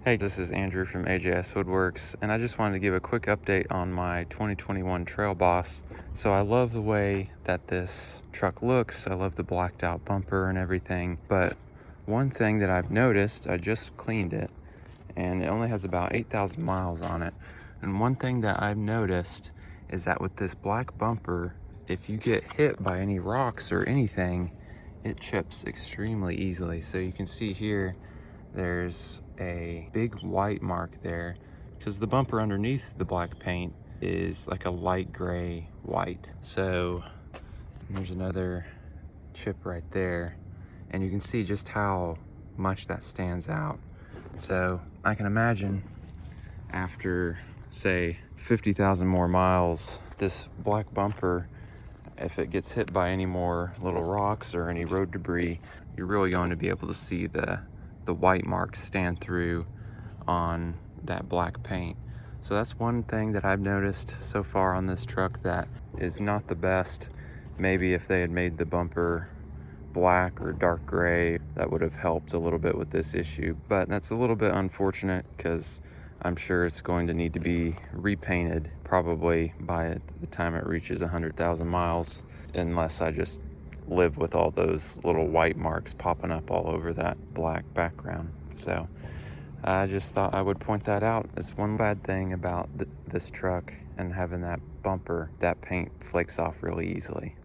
Hey, this is Andrew from AJS Woodworks, and I just wanted to give a quick update on my 2021 Trail Boss. So I love the way that this truck looks. I love the blacked out bumper and everything, but one thing that I've noticed, I just cleaned it, and it only has about 8,000 miles on it. And one thing that I've noticed is that with this black bumper, if you get hit by any rocks or anything, it chips extremely easily. So you can see here, there's a big white mark there because the bumper underneath the black paint is like a light gray white. So there's another chip right there, and you can see just how much that stands out. So I can imagine after, say, 50,000 more miles, this black bumper, if it gets hit by any more little rocks or any road debris, you're really going to be able to see the white marks stand through on that black paint. So that's one thing that I've noticed so far on this truck that is not the best. Maybe if they had made the bumper black or dark gray, that would have helped a little bit with this issue. But that's a little bit unfortunate because I'm sure it's going to need to be repainted probably by the time it reaches 100,000 miles, unless I just live with all those little white marks popping up all over that black background. So I just thought I would point that out. It's one bad thing about this truck and having that bumper, that paint flakes off really easily.